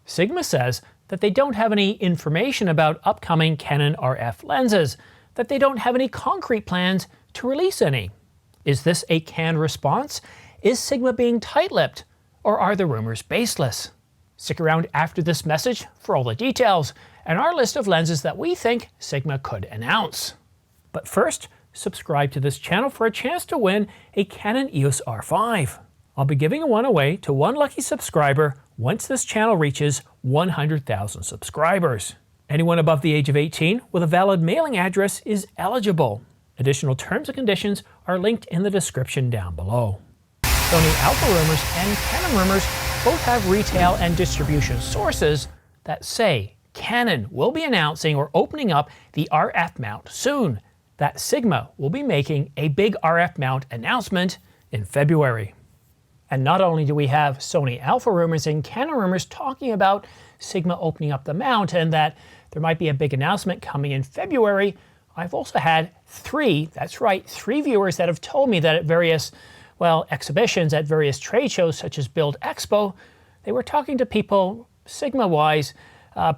Sigma says that they don't have any information about upcoming Canon RF lenses, that they don't have any concrete plans to release any. Is this a canned response? Is Sigma being tight-lipped? Or are the rumors baseless? Stick around after this message for all the details and our list of lenses that we think Sigma could announce. But first, subscribe to this channel for a chance to win a Canon EOS R5. I'll be giving one away to one lucky subscriber once this channel reaches 100,000 subscribers. Anyone above the age of 18 with a valid mailing address is eligible. Additional terms and conditions are linked in the description down below. Sony Alpha rumors and Canon rumors both have retail and distribution sources that say Canon will be announcing or opening up the RF mount soon, that Sigma will be making a big RF mount announcement in February. And not only do we have Sony Alpha rumors and Canon rumors talking about Sigma opening up the mount and that there might be a big announcement coming in February, I've also had three viewers that have told me that at various, exhibitions, at various trade shows such as Build Expo, they were talking to people, Sigma-wise,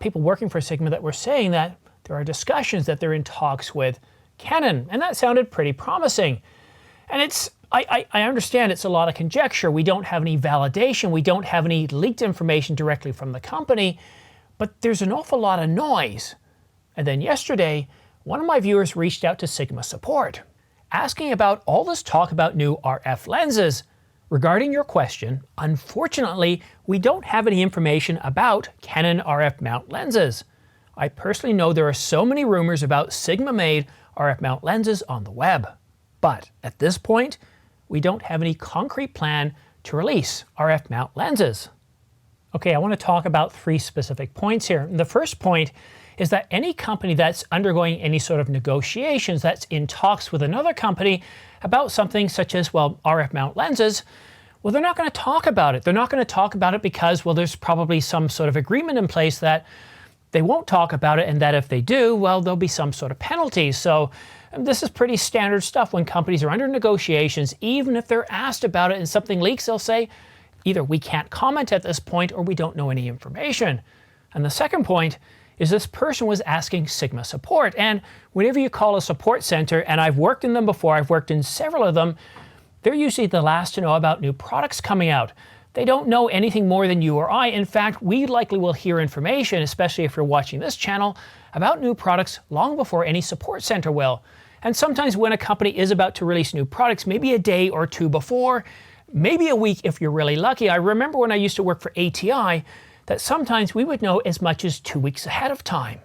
people working for Sigma that were saying that there are discussions that they're in talks with Canon, and that sounded pretty promising. And I understand it's a lot of conjecture. We don't have any validation. We don't have any leaked information directly from the company, but there's an awful lot of noise. And then yesterday, one of my viewers reached out to Sigma support, asking about all this talk about new RF lenses. Regarding your question, unfortunately, we don't have any information about Canon RF mount lenses. I personally know there are so many rumors about Sigma-made RF mount lenses on the web. But at this point, we don't have any concrete plan to release RF mount lenses. Okay, I want to talk about three specific points here. The first point is that any company that's undergoing any sort of negotiations, that's in talks with another company about something such as, RF mount lenses, they're not going to talk about it. They're not going to talk about it because, there's probably some sort of agreement in place that they won't talk about it, and that if they do, there'll be some sort of penalty. So this is pretty standard stuff when companies are under negotiations. Even if they're asked about it and something leaks, they'll say, either we can't comment at this point or we don't know any information. And the second point is this person was asking Sigma support. And whenever you call a support center, and I've worked in them before, I've worked in several of them, they're usually the last to know about new products coming out. They don't know anything more than you or I. In fact, we likely will hear information, especially if you're watching this channel, about new products long before any support center will. And sometimes when a company is about to release new products, maybe a day or two before, maybe a week if you're really lucky. I remember when I used to work for ATI, that sometimes we would know as much as 2 weeks ahead of time.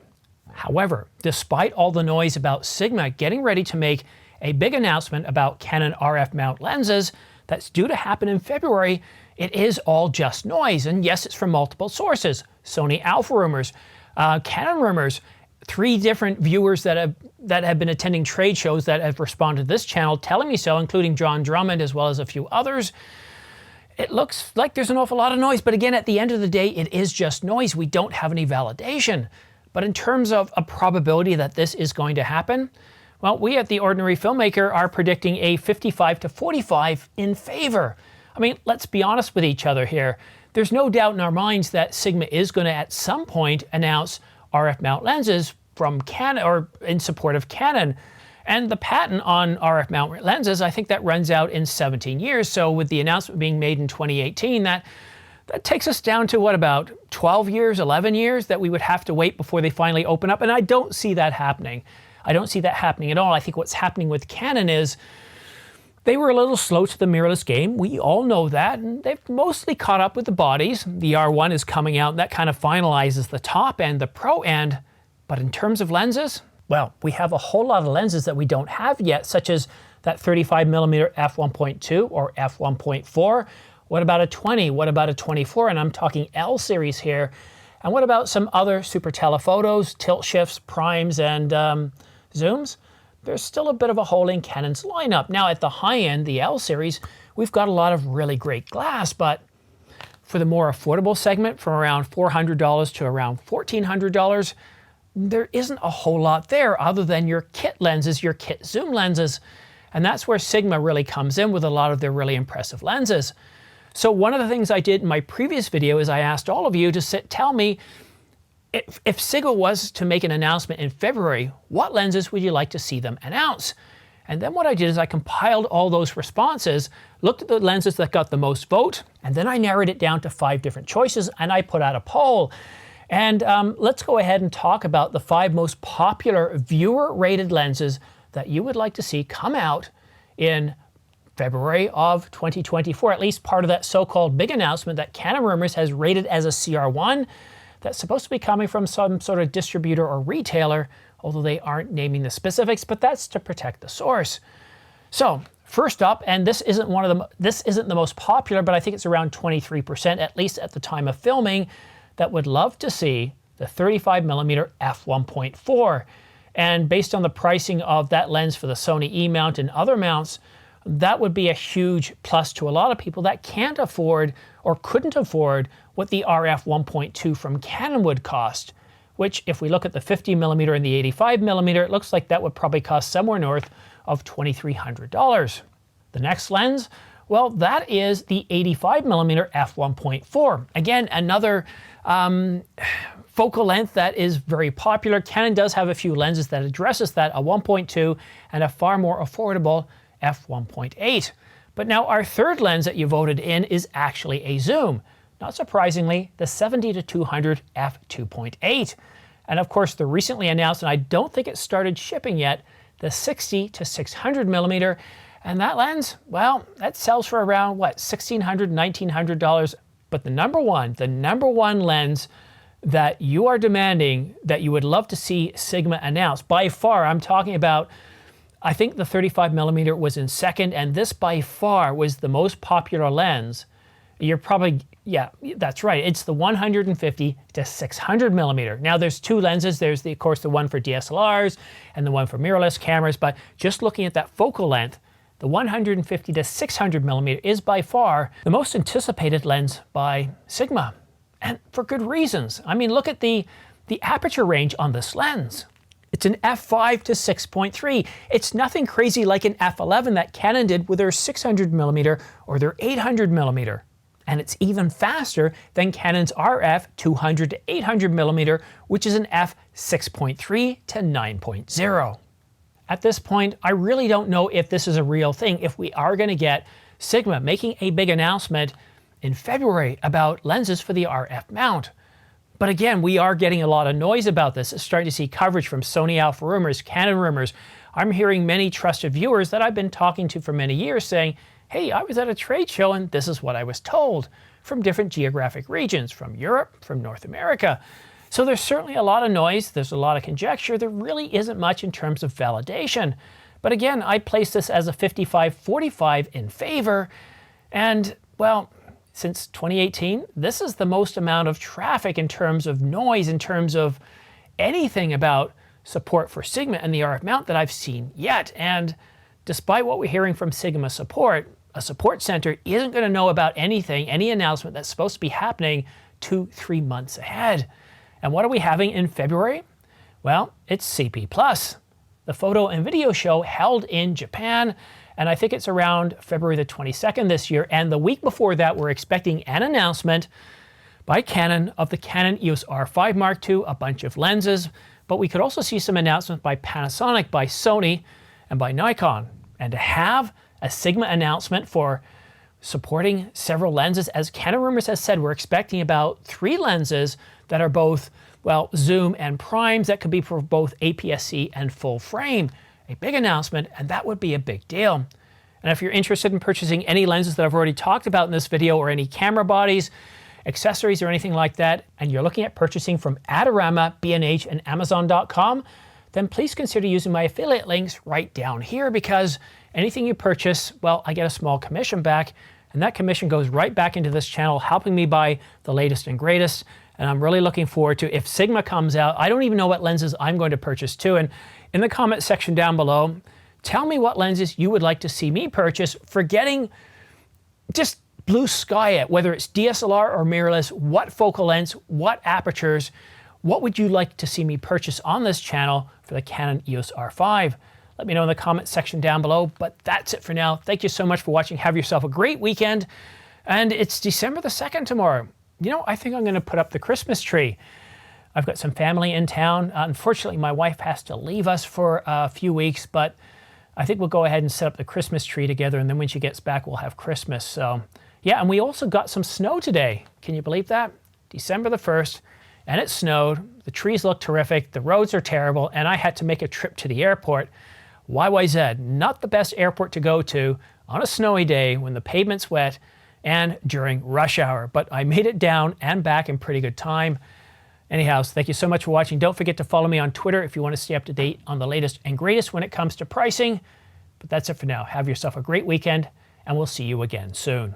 However, despite all the noise about Sigma getting ready to make a big announcement about Canon RF mount lenses that's due to happen in February, it is all just noise. And yes, it's from multiple sources. Sony Alpha rumors, Canon rumors, 3 different viewers that have been attending trade shows that have responded to this channel telling me so, including John Drummond as well as a few others. It looks like there's an awful lot of noise, but again, at the end of the day, it is just noise. We don't have any validation. But in terms of a probability that this is going to happen, we at the Ordinary Filmmaker are predicting a 55 to 45 in favor. I mean, let's be honest with each other here. There's no doubt in our minds that Sigma is going to at some point announce RF mount lenses from Canon or in support of Canon. And the patent on RF mount lenses, I think that runs out in 17 years. So with the announcement being made in 2018, that takes us down to about 12 years, 11 years that we would have to wait before they finally open up. And I don't see that happening. I don't see that happening at all. I think what's happening with Canon is they were a little slow to the mirrorless game. We all know that, and they've mostly caught up with the bodies. The R1 is coming out, and that kind of finalizes the top end, the pro end. But in terms of lenses, we have a whole lot of lenses that we don't have yet, such as that 35mm f1.2 or f1.4. What about a 20? What about a 24? And I'm talking L series here. And what about some other super telephotos, tilt shifts, primes, and zooms? There's still a bit of a hole in Canon's lineup. Now at the high end, the L series, we've got a lot of really great glass, but for the more affordable segment, from around $400 to around $1,400, there isn't a whole lot there other than your kit lenses, your kit zoom lenses. And that's where Sigma really comes in with a lot of their really impressive lenses. So one of the things I did in my previous video is I asked all of you to tell me if Sigma was to make an announcement in February, what lenses would you like to see them announce? And then what I did is I compiled all those responses, looked at the lenses that got the most vote, and then I narrowed it down to 5 different choices and I put out a poll. And let's go ahead and talk about the 5 most popular viewer-rated lenses that you would like to see come out in February of 2024, at least part of that so-called big announcement that Canon Rumors has rated as a CR1 that's supposed to be coming from some sort of distributor or retailer, although they aren't naming the specifics, but that's to protect the source. So first up, and this isn't the most popular, but I think it's around 23%, at least at the time of filming, that would love to see the 35mm f1.4. And based on the pricing of that lens for the Sony E-mount and other mounts, that would be a huge plus to a lot of people that can't afford or couldn't afford what the RF 1.2 from Canon would cost, which if we look at the 50mm and the 85mm, it looks like that would probably cost somewhere north of $2,300. The next lens, well, that is the 85mm f1.4. Again, another focal length that is very popular. Canon does have a few lenses that addresses that, a 1.2 and a far more affordable f1.8. But now our third lens that you voted in is actually a zoom. Not surprisingly, the 70-200 f2.8. And of course, the recently announced, and I don't think it started shipping yet, the 60-600mm. And that lens, well, that sells for around, what, $1,600, $1,900. But the number one lens that you are demanding, that you would love to see Sigma announce, by far, I'm talking about, I think the 35mm was in second, and this by far was the most popular lens. You're probably, yeah, that's right. It's the 150-600mm. Now there's 2 lenses. There's, of course, the one for DSLRs and the one for mirrorless cameras. But just looking at that focal length, the 150-600mm is by far the most anticipated lens by Sigma, and for good reasons. I mean, look at the aperture range on this lens. It's an f5 to 6.3. It's nothing crazy like an f11 that Canon did with their 600mm or their 800mm. And it's even faster than Canon's RF 200 to 800mm, which is an f6.3 to 9.0. At this point, I really don't know if this is a real thing, if we are going to get Sigma making a big announcement in February about lenses for the RF mount. But again, we are getting a lot of noise about this. It's starting to see coverage from Sony Alpha Rumors, Canon Rumors. I'm hearing many trusted viewers that I've been talking to for many years saying, hey, I was at a trade show and this is what I was told, from different geographic regions, from Europe, from North America. So there's certainly a lot of noise, there's a lot of conjecture, there really isn't much in terms of validation. But again, I place this as a 55-45 in favor, and well, since 2018, this is the most amount of traffic in terms of noise, in terms of anything about support for Sigma and the RF mount that I've seen yet. And despite what we're hearing from Sigma support, a support center isn't going to know about anything, any announcement that's supposed to be happening 2-3 months ahead. And what are we having in February? Well, it's CP+, the photo and video show held in Japan, and I think it's around February the 22nd this year. And the week before that, we're expecting an announcement by Canon of the Canon EOS R5 Mark II, a bunch of lenses, but we could also see some announcements by Panasonic, by Sony, and by Nikon. And to have a Sigma announcement for supporting several lenses, as Canon Rumors has said, we're expecting about 3 lenses that are both, well, zoom and primes that could be for both APS-C and full frame. A big announcement, and that would be a big deal. And if you're interested in purchasing any lenses that I've already talked about in this video, or any camera bodies, accessories, or anything like that, and you're looking at purchasing from Adorama, B&H, and Amazon.com, then please consider using my affiliate links right down here, because anything you purchase, well, I get a small commission back, and that commission goes right back into this channel, helping me buy the latest and greatest. And I'm really looking forward to, if Sigma comes out, I don't even know what lenses I'm going to purchase too. And in the comment section down below, tell me what lenses you would like to see me purchase, forgetting just blue sky it, whether it's DSLR or mirrorless, what focal lengths, what apertures, what would you like to see me purchase on this channel for the Canon EOS R5? Let me know in the comment section down below, but that's it for now. Thank you so much for watching. Have yourself a great weekend, And it's December the 2nd tomorrow. You know, I think I'm going to put up the Christmas tree. I've got some family in town. Unfortunately, my wife has to leave us for a few weeks, but I think we'll go ahead and set up the Christmas tree together, and then when she gets back, we'll have Christmas. So, yeah, and we also got some snow today. Can you believe that? December the 1st, and it snowed. The trees look terrific. The roads are terrible, and I had to make a trip to the airport. YYZ, not the best airport to go to on a snowy day when the pavement's wet and during rush hour, but I made it down and back in pretty good time. Anyhow, thank you so much for watching. Don't forget to follow me on Twitter if you want to stay up to date on the latest and greatest when it comes to pricing. But that's it for now. Have yourself a great weekend, and we'll see you again soon.